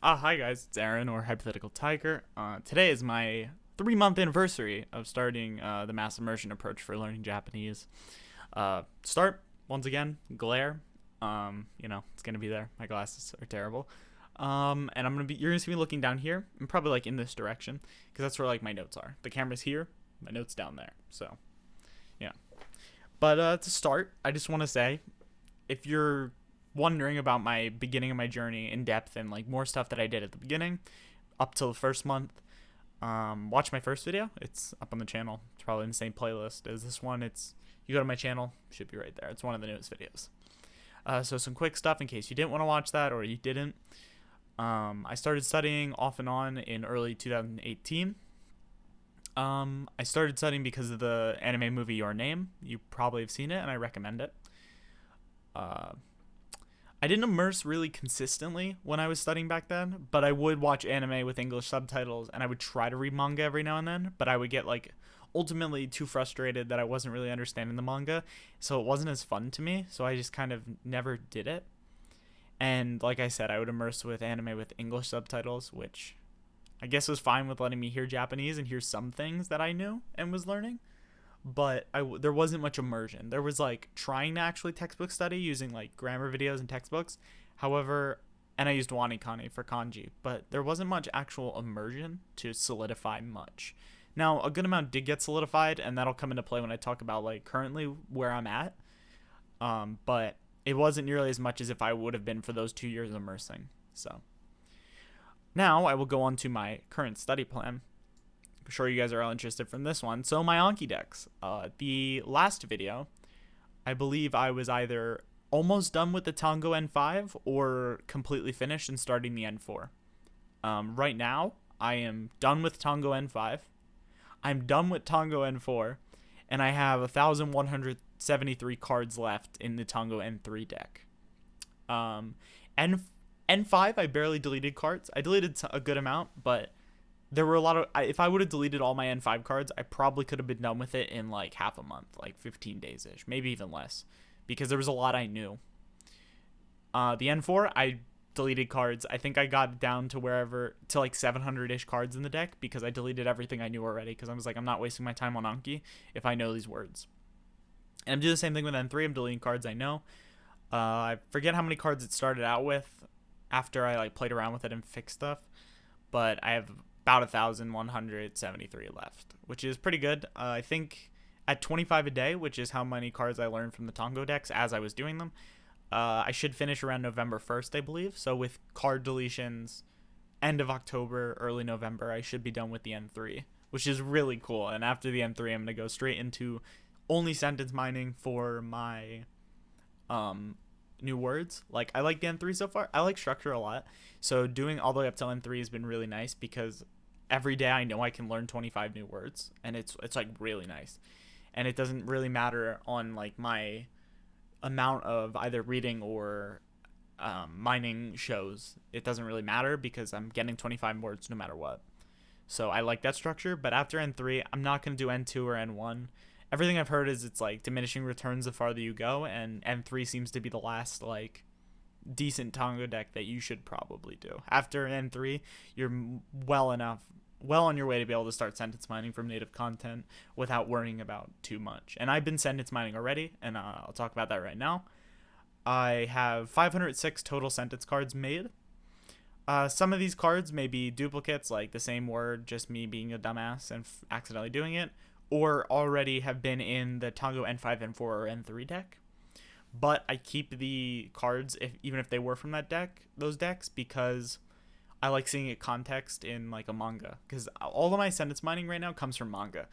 Hi guys, it's Aaron or Hypothetical Tiger. Today is my 3-month anniversary of starting the mass immersion approach for learning Japanese. Start once again, glare. It's gonna be there. My glasses are terrible. And you're gonna see me looking down here, and probably like in this direction, because that's where like my notes are. The camera's here, my notes down there. So, yeah. But to start, I just want to say, if you're wondering about my beginning of my journey in depth and like more stuff that I did at the beginning up till the first month, watch my first video. It's up on the channel. It's probably in the same playlist as this one. You go to my channel, should be right there. It's one of the newest videos. So some quick stuff in case you didn't want to watch that or you didn't. I started studying off and on in early 2018. I started studying because of the anime movie Your Name. You probably have seen it, and I recommend it. I didn't immerse really consistently when I was studying back then, but I would watch anime with English subtitles, and I would try to read manga every now and then, but I would get like ultimately too frustrated that I wasn't really understanding the manga, so it wasn't as fun to me, so I just kind of never did it. And like I said, I would immerse with anime with English subtitles, which I guess was fine with letting me hear Japanese and hear some things that I knew and was learning. But there wasn't much immersion. There was like trying to actually textbook study using like grammar videos and textbooks. However, and I used Wanikane for kanji, but there wasn't much actual immersion to solidify much. Now, a good amount did get solidified, and that'll come into play when I talk about like currently where I'm at. But it wasn't nearly as much as if I would have been for those 2 years immersing. So now I will go on to my current study plan. I'm sure you guys are all interested from this one. So my Anki decks. The last video, I believe I was either almost done with the Tango N5 or completely finished and starting the N4. Right now, I am done with Tango N5. I'm done with Tango N4, and I have 1,173 cards left in the Tango N3 deck. N5, I barely deleted cards. I deleted a good amount, but there were a lot of, if I would have deleted all my N5 cards, I probably could have been done with it in like half a month, like 15 days-ish, maybe even less, because there was a lot I knew. The N4, I deleted cards. I think I got down to to like 700-ish cards in the deck because I deleted everything I knew already, because I was like, I'm not wasting my time on Anki if I know these words. And I'm doing the same thing with N3. I'm deleting cards I know. I forget how many cards it started out with after I like played around with it and fixed stuff, but I have about 1,173 left, which is pretty good. I think at 25 a day, which is how many cards I learned from the Tango decks as I was doing them, I should finish around November 1st, I believe. So with card deletions, end of October, early November, I should be done with the N3, which is really cool. And after the N3, I'm going to go straight into only sentence mining for my new words. Like, I like the N3 so far. I like structure a lot. So doing all the way up till N3 has been really nice because every day I know I can learn 25 new words, and it's like really nice. And it doesn't really matter on like my amount of either reading or mining shows. It doesn't really matter because I'm getting 25 words no matter what. So I like that structure. But after N3, I'm not going to do N2 or N1. Everything I've heard is it's like diminishing returns the farther you go, and N3 seems to be the last like decent Tango deck that you should probably do. After N3, you're well on your way to be able to start sentence mining from native content without worrying about too much. And I've been sentence mining already, and I'll talk about that right now. I have 506 total sentence cards made. Some of these cards may be duplicates, like the same word, just me being a dumbass and accidentally doing it, or already have been in the Tango N5, N4, or N3 deck. But I keep the cards, even if they were from those decks, because I like seeing it context in like a manga. Because all of my sentence mining right now comes from manga.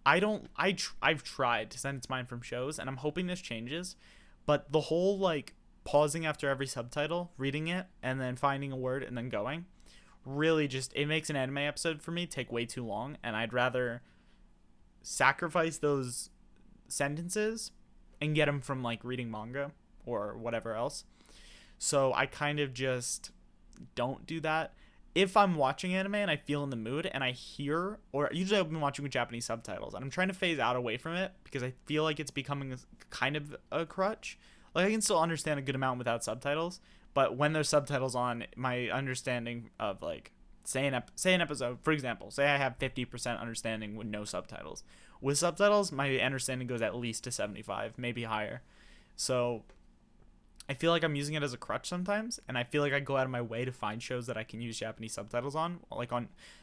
I've tried to sentence mine from shows, and I'm hoping this changes. But the whole like pausing after every subtitle, reading it, and then finding a word and then going, really just, it makes an anime episode for me take way too long, and I'd rather sacrifice those sentences and get them from like reading manga or whatever else. So I kind of just don't do that. If I'm watching anime and I feel in the mood and I hear, or usually I've been watching with Japanese subtitles, and I'm trying to phase out away from it because I feel like it's becoming kind of a crutch. Like, I can still understand a good amount without subtitles, But when there's subtitles on, my understanding of like say an episode, for example, say I have 50% understanding with no subtitles. With subtitles, my understanding goes at least to 75, maybe higher. So I feel like I'm using it as a crutch sometimes, and I feel like I go out of my way to find shows that I can use Japanese subtitles on. Like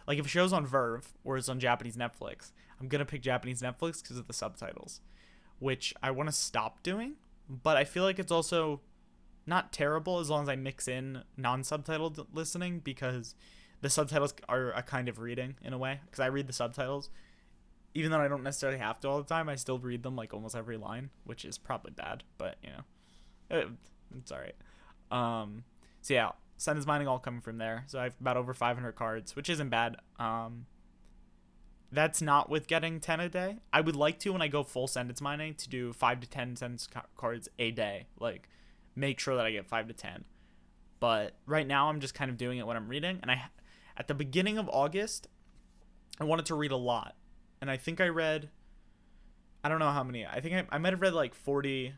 if a show's on Verve or it's on Japanese Netflix, I'm gonna pick Japanese Netflix because of the subtitles, which I want to stop doing. But I feel like it's also not terrible as long as I mix in non-subtitled listening, because the subtitles are a kind of reading in a way, because I read the subtitles. Even though I don't necessarily have to all the time, I still read them like almost every line, which is probably bad, but you know, it's all right. So yeah, sentence mining all coming from there. So I have about over 500 cards, which isn't bad. That's not with getting 10 a day. I would like to, when I go full sentence mining, to do 5 to 10 sentence cards a day. Like, make sure that I get 5 to 10. But right now, I'm just kind of doing it when I'm reading. And at the beginning of August, I wanted to read a lot. And I think I read, I don't know how many. I think I might have read like 40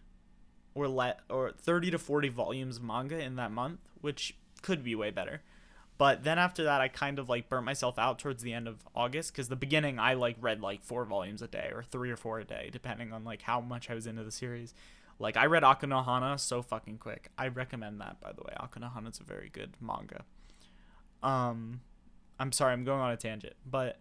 or 30 to 40 volumes of manga in that month, which could be way better. But then after that, I kind of like burnt myself out towards the end of August, because the beginning I like read like 4 volumes a day or 3 or 4 a day, depending on like how much I was into the series. Like I read Aku no Hana so fucking quick. I recommend that, by the way. Aku no Hana is a very good manga. I'm sorry, I'm going on a tangent, but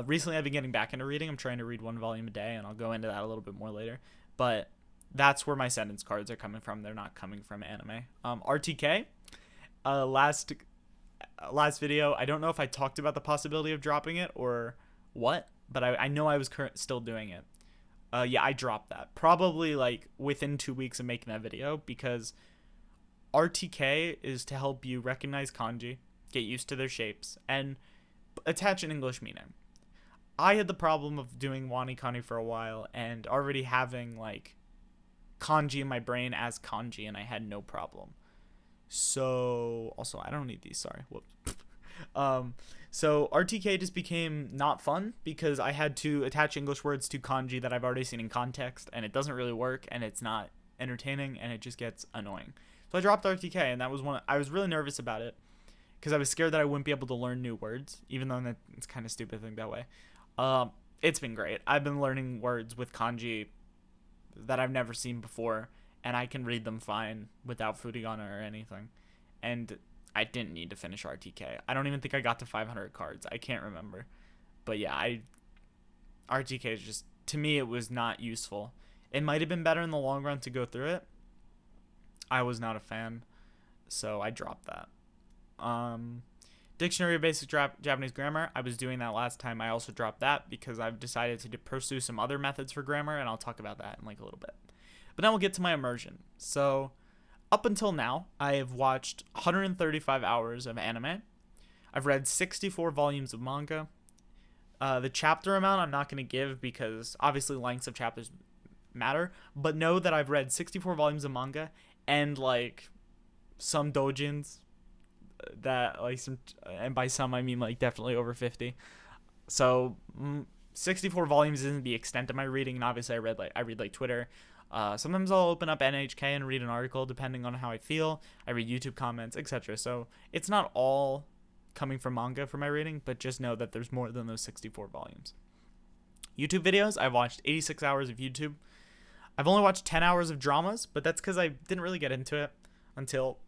recently I've been getting back into reading. I'm trying to read 1 volume a day, and I'll go into that a little bit more later. But that's where my sentence cards are coming from. They're not coming from anime. RTK, last video, I don't know if I talked about the possibility of dropping it or what, but I know I was still doing it. Yeah, I dropped that probably like within 2 weeks of making that video, because RTK is to help you recognize kanji, get used to their shapes, and attach an English meaning. I had the problem of doing wani-kani for a while and already having like kanji in my brain as kanji, and I had no problem. So also, I don't need these, sorry. Whoops. So RTK just became not fun because I had to attach English words to kanji that I've already seen in context, and it doesn't really work, and it's not entertaining, and it just gets annoying. So I dropped RTK, and that was I was really nervous about it because I was scared that I wouldn't be able to learn new words, even though it's kind of stupid to think that way. It's been great. I've been learning words with kanji that I've never seen before, and I can read them fine without furigana or anything. And I didn't need to finish RTK. I don't even think I got to 500 cards. I can't remember. But yeah, RTK is just, to me, it was not useful. It might have been better in the long run to go through it. I was not a fan, so I dropped that. Dictionary of Basic Japanese Grammar, I was doing that last time. I also dropped that because I've decided to pursue some other methods for grammar, and I'll talk about that in like a little bit. But now we'll get to my immersion. So up until now, I have watched 135 hours of anime. I've read 64 volumes of manga. The chapter amount I'm not going to give because obviously lengths of chapters matter, but know that I've read 64 volumes of manga and like some doujins that like some, and by some I mean like definitely over 50. So 64 volumes isn't the extent of my reading, and obviously I read like Twitter. Sometimes I'll open up NHK and read an article depending on how I feel. I read YouTube comments, etc. So it's not all coming from manga for my reading, but just know that there's more than those 64 volumes. YouTube videos, I've watched 86 hours of YouTube. I've only watched 10 hours of dramas, but that's because I didn't really get into it until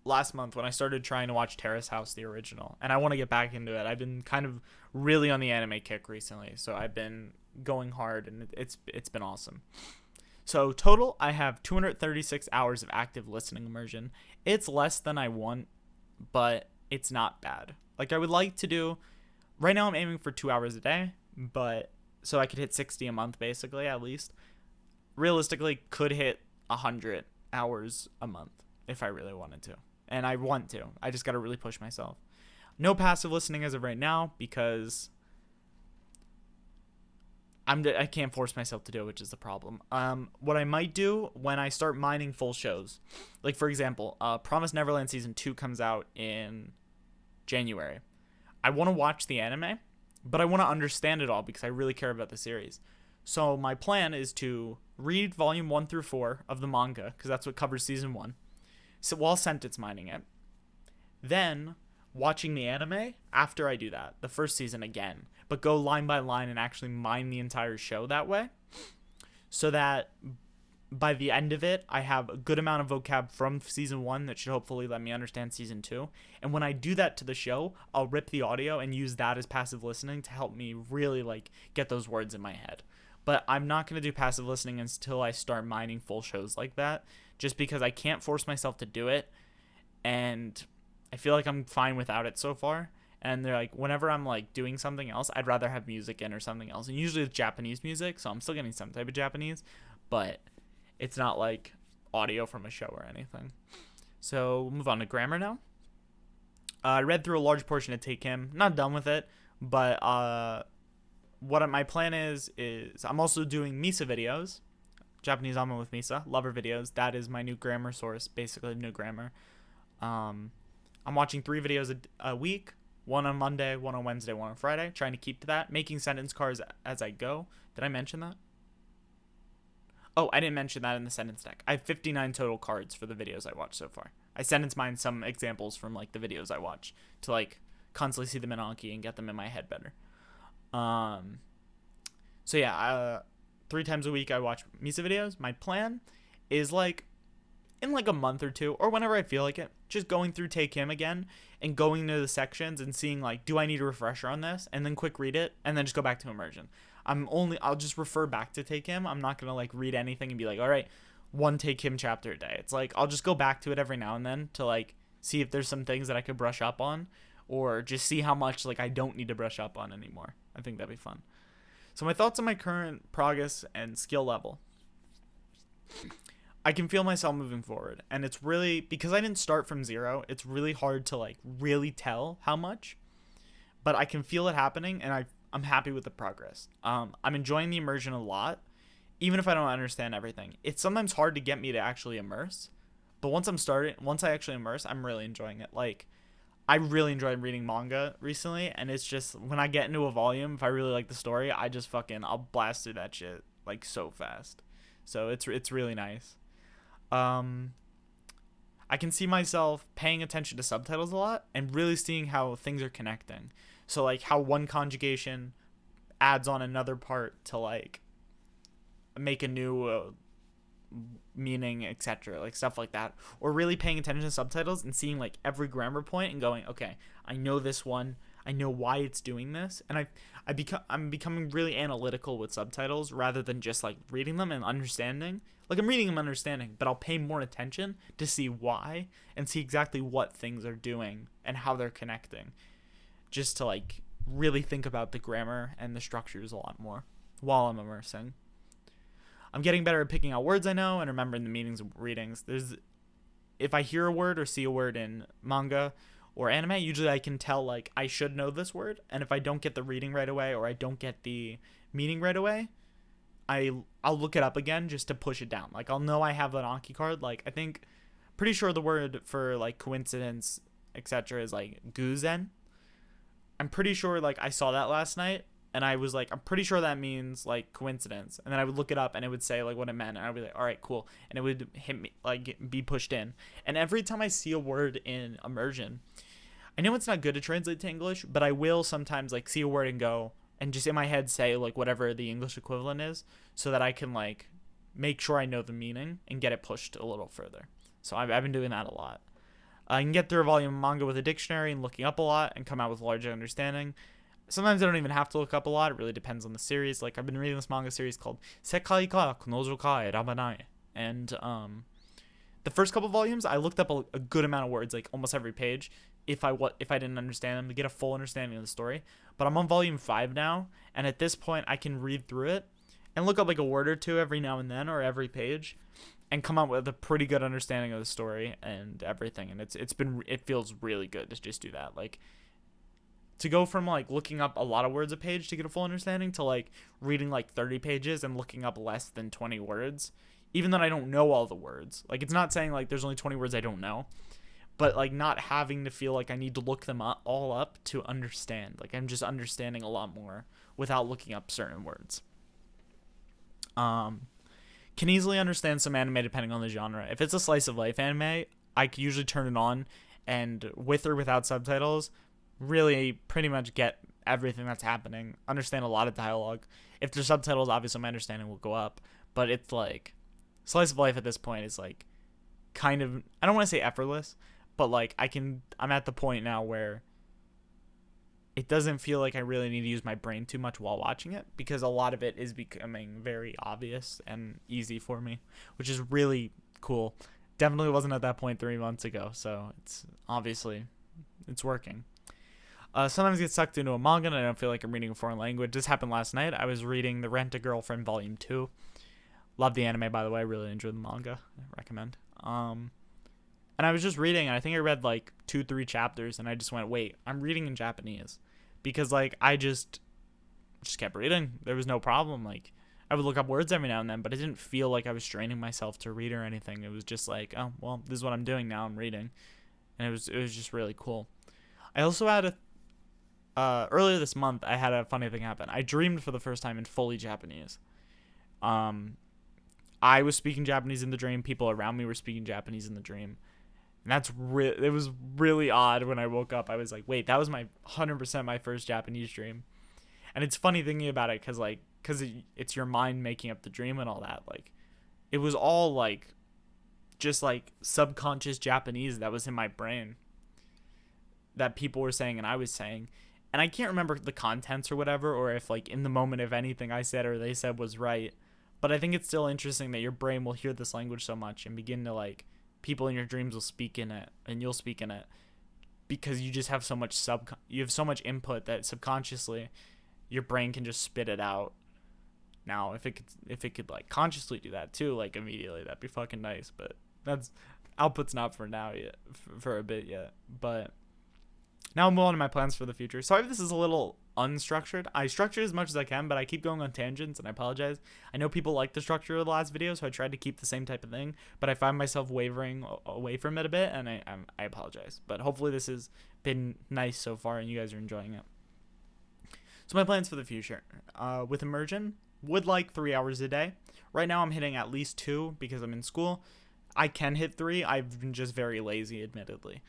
last month when I started trying to watch Terrace House, the original, and I want to get back into it. I've been kind of really on the anime kick recently, so I've been going hard, and it's been awesome. So total, I have 236 hours of active listening immersion. It's less than I want, but it's not bad. Like I would like to do, right now I'm aiming for 2 hours a day, but so I could hit 60 a month basically, at least. Realistically, could hit 100 hours a month if I really wanted to. And I want to. I just got to really push myself. No passive listening as of right now because I can't force myself to do it, which is the problem. What I might do when I start mining full shows, like for example, Promised Neverland Season 2 comes out in January. I want to watch the anime, but I want to understand it all because I really care about the series. So my plan is to read volume 1 through 4 of the manga, because that's what covers season 1. so while sentence mining it, then watching the anime after I do that, the first season again, but go line by line and actually mine the entire show that way, so that by the end of it, I have a good amount of vocab from season 1 that should hopefully let me understand season 2. And when I do that to the show, I'll rip the audio and use that as passive listening to help me really like get those words in my head. But I'm not going to do passive listening until I start mining full shows like that, just because I can't force myself to do it, and I feel like I'm fine without it so far. And they're like, whenever I'm like doing something else, I'd rather have music in or something else. And usually it's Japanese music, so I'm still getting some type of Japanese, but it's not like audio from a show or anything. So we'll move on to grammar now. I read through a large portion of Take Him. Not done with it, but what my plan is I'm also doing Misa videos. Japanese Alma with Misa. Lover videos. That is my new grammar source, basically new grammar. I'm watching 3 videos a week. 1 on Monday, 1 on Wednesday, 1 on Friday. Trying to keep to that. Making sentence cards as I go. Did I mention that? Oh, I didn't mention that in the sentence deck. I have 59 total cards for the videos I watched so far. I sentence mine some examples from like the videos I watch to like constantly see them in Anki and get them in my head better. So yeah, 3 times a week I watch Misa videos. My plan is like in like a month or 2 or whenever I feel like it, just going through Take Him again and going into the sections and seeing like, do I need a refresher on this? And then quick read it and then just go back to immersion. I'll just refer back to Take Him. I'm not going to like read anything and be like, all right, 1 Take Him chapter a day. It's like, I'll just go back to it every now and then to like see if there's some things that I could brush up on, or just see how much like I don't need to brush up on anymore. I think that'd be fun. So my thoughts on my current progress and skill level. I can feel myself moving forward, and it's really, because I didn't start from 0, it's really hard to like really tell how much, but I can feel it happening, and I'm happy with the progress. I'm enjoying the immersion a lot, even if I don't understand everything. It's sometimes hard to get me to actually immerse, but once I actually immerse, I'm really enjoying it. Like, I really enjoyed reading manga recently, and it's just, when I get into a volume, if I really like the story, I'll blast through that shit like so fast. So it's really nice. I can see myself paying attention to subtitles a lot and really seeing how things are connecting. So like how one conjugation adds on another part to like make a new meaning, etc. Like stuff like that. Or really paying attention to subtitles and seeing like every grammar point and going, okay, I know this one. I know why it's doing this, and I'm becoming really analytical with subtitles rather than just like reading them and understanding. Like I'm reading them and understanding, but I'll pay more attention to see why and see exactly what things are doing and how they're connecting, just to like really think about the grammar and the structures a lot more while I'm immersing. I'm getting better at picking out words I know and remembering the meanings of readings. If I hear a word or see a word in manga or anime, usually I can tell like I should know this word, and if I don't get the reading right away or I don't get the meaning right away, I'll look it up again just to push it down. Like I'll know I have an Anki card. Like I think, pretty sure the word for like coincidence, etc. is like guzen. I'm pretty sure like I saw that last night and I was like, I'm pretty sure that means like coincidence. And then I would look it up and it would say like what it meant, and I'd be like, all right, cool. And it would hit me, like be pushed in. And every time I see a word in immersion, I know it's not good to translate to English, but I will sometimes like see a word and go, and just in my head say like whatever the English equivalent is, so that I can like make sure I know the meaning and get it pushed a little further. So I've been doing that a lot. I can get through a volume of manga with a dictionary and looking up a lot and come out with larger understanding. Sometimes I don't even have to look up a lot. It really depends on the series. Like I've been reading this manga series called Sekai ka Kanojo ka Erabenai, and the first couple volumes I looked up a good amount of words, like almost every page, if I didn't understand them, to get a full understanding of the story. But I'm on volume 5 now, and at this point I can read through it and look up like a word or two every now and then or every page, and come up with a pretty good understanding of the story and everything. And it feels really good to just do that. Like to go from like looking up a lot of words a page to get a full understanding to like reading like 30 pages and looking up less than 20 words, even though I don't know all the words. Like it's not saying like there's only 20 words I don't know, but like not having to feel like I need to look them all up to understand. Like I'm just understanding a lot more without looking up certain words. Can easily understand some anime depending on the genre. If it's a slice of life anime, I can usually turn it on, and with or without subtitles, really pretty much get everything that's happening, understand a lot of dialogue. If there's subtitles, obviously my understanding will go up, but it's like slice of life at this point is like kind of, I don't want to say effortless, but like I'm at the point now where it doesn't feel like I really need to use my brain too much while watching it, because a lot of it is becoming very obvious and easy for me, which is really cool. Definitely wasn't at that point 3 months ago, so it's obviously it's working. Sometimes get sucked into a manga and I don't feel like I'm reading a foreign language. This happened last night. I was reading The Rent-A-Girlfriend Volume 2. Love the anime, by the way. I really enjoyed the manga. I recommend. And I was just reading, and I think I read like 2-3 chapters, and I just went, wait, I'm reading in Japanese. Because like I just kept reading. There was no problem. Like I would look up words every now and then, but it didn't feel like I was straining myself to read or anything. It was just like, oh, well, this is what I'm doing now. I'm reading. And it was just really cool. I also had earlier this month, I had a funny thing happen. I dreamed for the first time in fully Japanese. I was speaking Japanese in the dream. People around me were speaking Japanese in the dream. And it was really odd when I woke up. I was like, wait, that was my 100% my first Japanese dream. And it's funny thinking about it because it's your mind making up the dream and all that. Like, it was all like just like subconscious Japanese that was in my brain that people were saying and I was saying. And I can't remember the contents or whatever, or if like in the moment if anything I said or they said was right. But I think it's still interesting that your brain will hear this language so much and begin to like, people in your dreams will speak in it and you'll speak in it, because you just have so much you have so much input that subconsciously your brain can just spit it out. Now if it could like consciously do that too, like immediately, that'd be fucking nice, but that's output's not for now yet, for a bit yet. But now I'm on to my plans for the future. Sorry if this is a little unstructured. I structure as much as I can, but I keep going on tangents, and I apologize. I know people like the structure of the last video, so I tried to keep the same type of thing, but I find myself wavering away from it a bit, and I apologize. But hopefully this has been nice so far, and you guys are enjoying it. So my plans for the future. With immersion, would like 3 hours a day. Right now I'm hitting at least 2 because I'm in school. I can hit 3. I've been just very lazy, admittedly.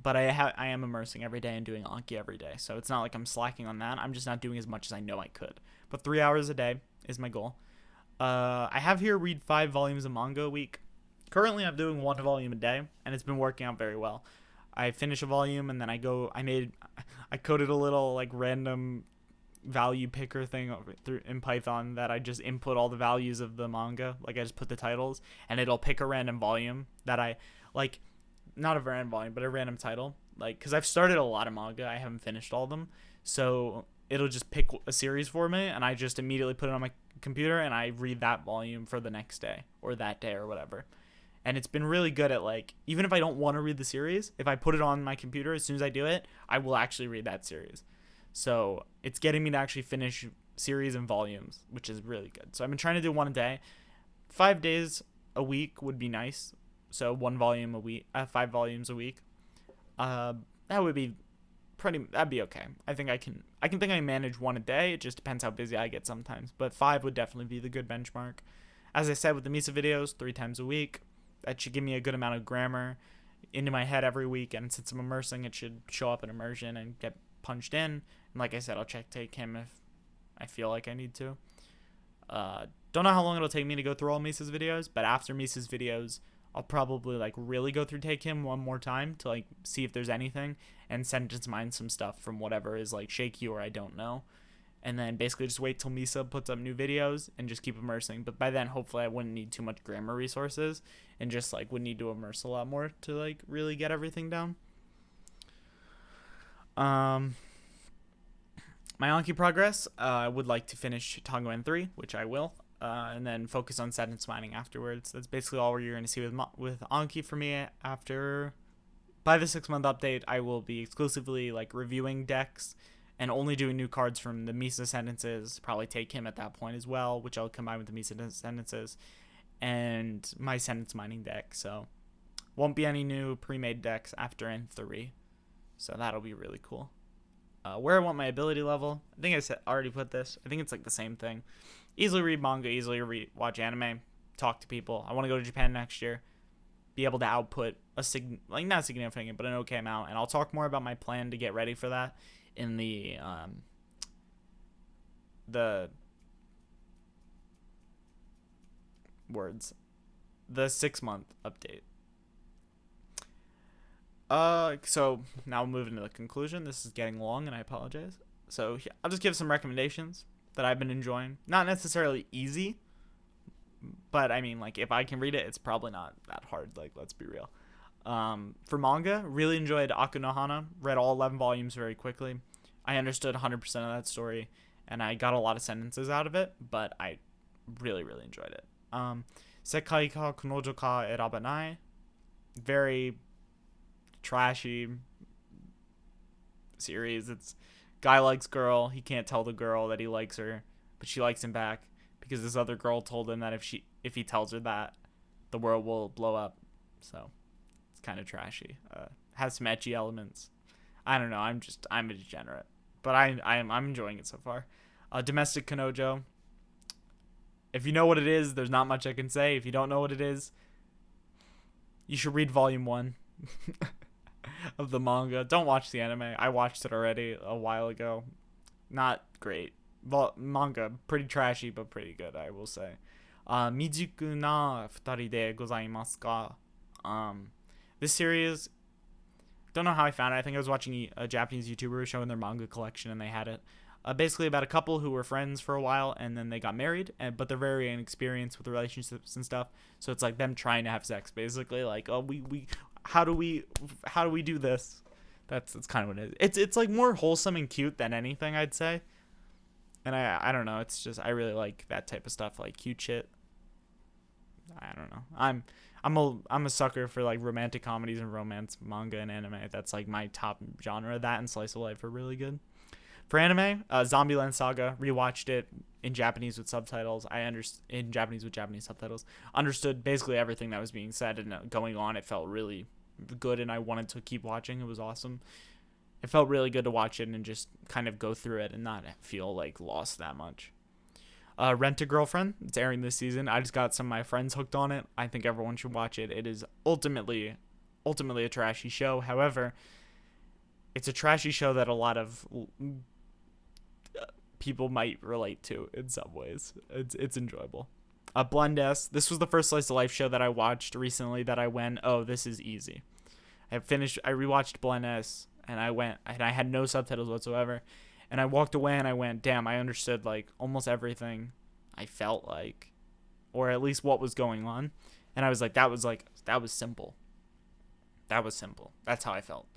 But I am immersing every day and doing Anki every day. So it's not like I'm slacking on that. I'm just not doing as much as I know I could. But 3 hours a day is my goal. I have here read 5 volumes of manga a week. Currently I'm doing 1 volume a day, and it's been working out very well. I finish a volume and then I coded a little like random value picker thing in Python that I just input all the values of the manga. Like I just put the titles and it'll pick a random volume that I like. Not a random volume, but a random title. Like, because I've started a lot of manga. I haven't finished all of them. So it'll just pick a series for me, and I just immediately put it on my computer, and I read that volume for the next day, or that day, or whatever. And it's been really good at, like, even if I don't want to read the series, if I put it on my computer, as soon as I do it, I will actually read that series. So it's getting me to actually finish series and volumes, which is really good. So I've been trying to do 1 a day. 5 days a week would be nice. So 1 volume a week, 5 volumes a week. That would be that'd be okay. I think I can manage 1 a day. It just depends how busy I get sometimes. But 5 would definitely be the good benchmark. As I said with the Misa videos, 3 times a week. That should give me a good amount of grammar into my head every week. And since I'm immersing, it should show up in immersion and get punched in. And like I said, I'll take him if I feel like I need to. Don't know how long it'll take me to go through all Misa's videos, but after Misa's videos, I'll probably like really go through Take Him one more time to like see if there's anything and sentence mine some stuff from whatever is like shaky or I don't know. And then basically just wait till Misa puts up new videos and just keep immersing. But by then, hopefully I wouldn't need too much grammar resources and just like would need to immerse a lot more to like really get everything down. My Anki progress, I would like to finish Tango N3, which I will. And then focus on sentence mining afterwards. That's basically all you're going to see with Anki for me. By the 6-month update, I will be exclusively like reviewing decks and only doing new cards from the Misa sentences. Probably Take Him at that point as well, which I'll combine with the Misa sentences and my sentence mining deck. So won't be any new pre-made decks after N3. So that'll be really cool. Where I want my ability level, I think I already put this. I think it's like the same thing. Easily read manga, easily watch anime, talk to people. I want to go to Japan next year. be able to output like not significant, but an okay amount. And I'll talk more about my plan to get ready for that in the the 6-month update. So now moving to the conclusion. This is getting long, and I apologize. So I'll just give some recommendations that I've been enjoying. Not necessarily easy, but I mean, like, if I can read it, it's probably not that hard. Like, let's be real. For manga, really enjoyed Aku no Hana. Read all 11 volumes very quickly. I understood 100% of that story, and I got a lot of sentences out of it, but I really, really enjoyed it. Sekai ka Kanojo ka Erabenai. Very trashy series. It's guy likes girl. He can't tell the girl that he likes her, but she likes him back because this other girl told him that if he tells her that, the world will blow up. So it's kind of trashy. Has some ecchi elements. I don't know. I'm a degenerate, but I'm enjoying it so far. Domestic Kanojo. If you know what it is, there's not much I can say. If you don't know what it is, you should read volume 1 of the manga. Don't watch the anime. I watched it already a while ago. Not great. Manga, pretty trashy, but pretty good, I will say. Mijuku na Futari de Gozaimasuga. This series, don't know how I found it. I think I was watching a Japanese YouTuber showing their manga collection, and they had it. Basically about a couple who were friends for a while, and then they got married, but they're very inexperienced with the relationships and stuff. So it's like them trying to have sex, basically. Like, oh, how do we do this? That's kind of what it is. It's like more wholesome and cute than anything, I'd say. And I don't know. It's just I really like that type of stuff, like cute shit. I don't know. I'm a sucker for like romantic comedies and romance manga and anime. That's like my top genre. That and slice of life are really good. For anime, Zombieland Saga, rewatched it in Japanese with subtitles. In Japanese with Japanese subtitles. Understood basically everything that was being said and going on. It felt really good, and I wanted to keep watching. It was awesome. It felt really good to watch it and just kind of go through it and not feel like lost that much. Rent a Girlfriend. It's airing this season. I just got some of my friends hooked on it. I think everyone should watch it. It is ultimately a trashy show. However, it's a trashy show that a lot of people might relate to in some ways. It's enjoyable. Blend S. This was the first slice of life show that I watched recently that I went, oh, this is easy. I rewatched Blend S, and I had no subtitles whatsoever, and I walked away and I went, damn, I understood like almost everything. I felt like, or at least what was going on, and I was like, that was simple. That's how I felt.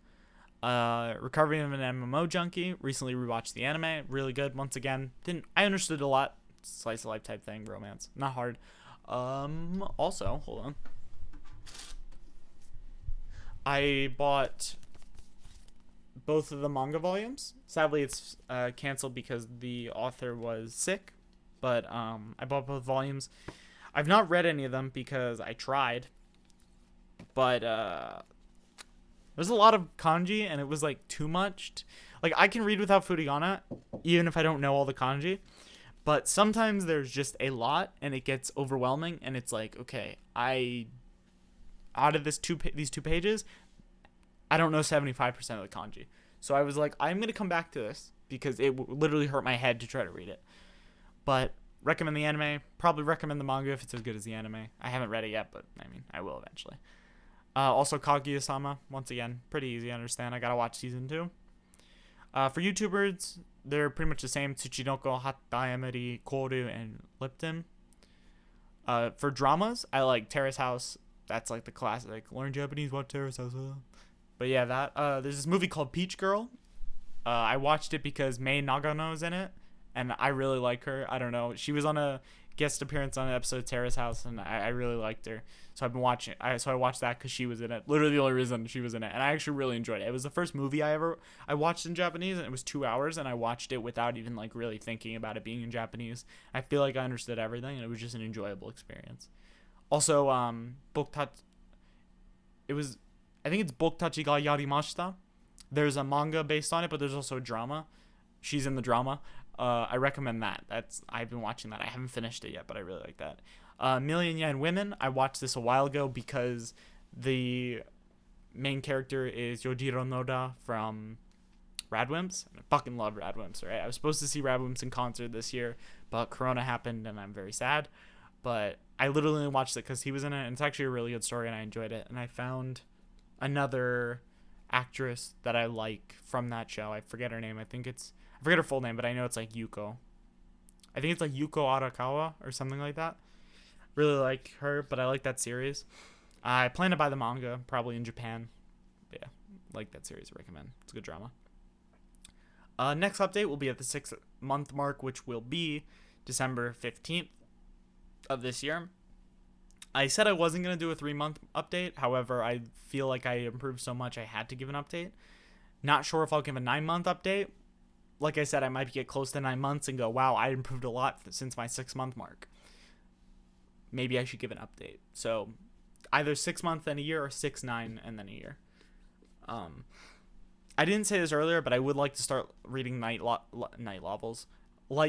Recovering of an MMO Junkie. Recently rewatched the anime. Really good. Once again, I understood a lot. Slice of life type thing. Romance. Not hard. Also, hold on. I bought both of the manga volumes. Sadly, it's canceled because the author was sick. But I bought both volumes. I've not read any of them because I tried. But there's a lot of kanji, and it was like too much. Like, I can read without furigana, even if I don't know all the kanji. But sometimes there's just a lot, and it gets overwhelming, and it's like, okay, out of these two pages, I don't know 75% of the kanji. So I was like, I'm going to come back to this, because it literally hurt my head to try to read it. But recommend the anime. Probably recommend the manga if it's as good as the anime. I haven't read it yet, but I mean, I will eventually. Also, Kaguya Sama, once again, pretty easy to understand. I gotta watch season 2. For YouTubers, they're pretty much the same. Tsuchinoko, Hatayamari, Koru, and Lipton. For dramas, I like Terrace House. That's like the classic. Like, learn Japanese, watch Terrace House. But yeah, there's this movie called Peach Girl. I watched it because Mei Nagano is in it, and I really like her. I don't know. She was on a guest appearance on an episode of Terrace House, and I really liked her. So I've been watching. So I watched that because she was in it. Literally the only reason she was in it, and I actually really enjoyed it. It was the first movie I watched in Japanese, and it was 2 hours, and I watched it without even like really thinking about it being in Japanese. I feel like I understood everything, and it was just an enjoyable experience. Also, I think it's Bokutachi ga Yarimashita. There's a manga based on it, but there's also a drama. She's in the drama. I recommend that. I've been watching that. I haven't finished it yet, but I really like that. Million Yen Women. I watched this a while ago because The main character is Yojiro Noda from Radwimps. I fucking love Radwimps, right? I was supposed to see Radwimps in concert this year, but Corona happened and I'm very sad. But I literally only watched it because he was in it, and it's actually a really good story and I enjoyed it. And I found another actress that I like from that show. I forget her name. I forget her full name, but I know it's like Yuko. I think it's like Yuko Arakawa or something like that. Really like her, but I like that series. I plan to buy the manga, probably in Japan. But yeah, like that series. I recommend. It's a good drama. Next update will be at the 6-month mark, which will be December 15th of this year. I said I wasn't going to do a 3-month update. However, I feel like I improved so much I had to give an update. Not sure if I'll give a 9-month update. Like I said, I might get close to 9 months and go, wow, I improved a lot since my 6-month mark. Maybe I should give an update. So either 6 months then a year, or 6, 9, and then a year. I didn't say this earlier, but I would like to start reading light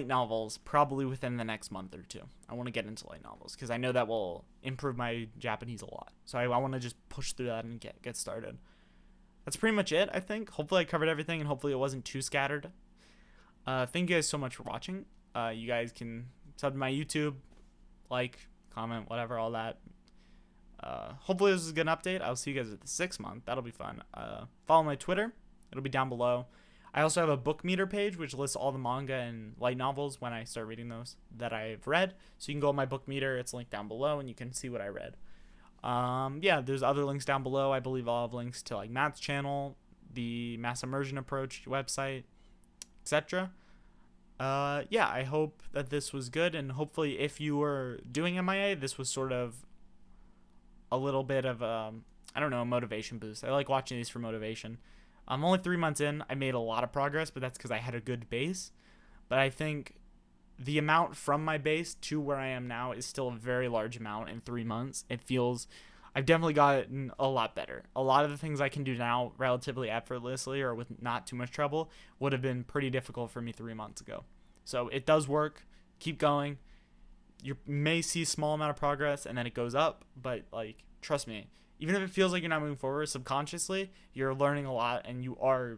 novels probably within the next month or 2. I want to get into light novels because I know that will improve my Japanese a lot. So I want to just push through that and get started. That's pretty much it, I think. Hopefully I covered everything and hopefully it wasn't too scattered. Thank you guys so much for watching. You guys can sub to my YouTube, like, comment, whatever, all that. Hopefully this is a good update. I'll see you guys at the 6th month. That'll be fun. Follow my Twitter. It'll be down below. I also have a book meter page which lists all the manga and light novels when I start reading those that I've read. So you can go on my book meter. It's linked down below and you can see what I read. Yeah, there's other links down below. I believe I'll have links to like Matt's channel, the Mass Immersion Approach website, etc. Yeah, I hope that this was good, and hopefully if you were doing MIA, this was sort of a little bit of a motivation boost. I like watching these for motivation. I'm only 3 months in. I made a lot of progress, but that's because I had a good base. But I think the amount from my base to where I am now is still a very large amount in 3 months. It feels I've definitely gotten a lot better. A lot of the things I can do now relatively effortlessly or with not too much trouble would have been pretty difficult for me 3 months ago. So it does work. Keep going. You may see a small amount of progress and then it goes up, but like trust me, even if it feels like you're not moving forward subconsciously, you're learning a lot, and you are,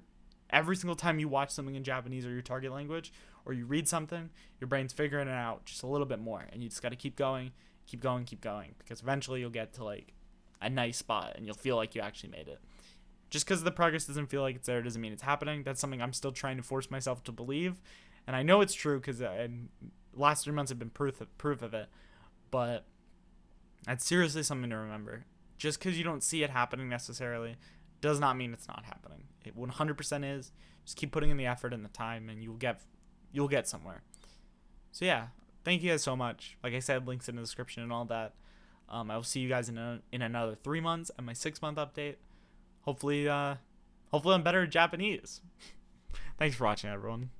every single time you watch something in Japanese or your target language, or you read something, your brain's figuring it out just a little bit more, and you just got to keep going, because eventually you'll get to like a nice spot and you'll feel like you actually made it. Just because the progress doesn't feel like it's there doesn't mean it's happening. That's something I'm still trying to force myself to believe, and I know it's true because last 3 months have been proof of it, but that's seriously something to remember. Just because you don't see it happening necessarily does not mean it's not happening. It 100% is. Just keep putting in the effort and the time, and you'll get somewhere. So yeah, thank you guys so much. Like I said, links in the description and all that. I will see you guys in another 3 months at my 6-month update. Hopefully I'm better at Japanese. Thanks for watching, everyone.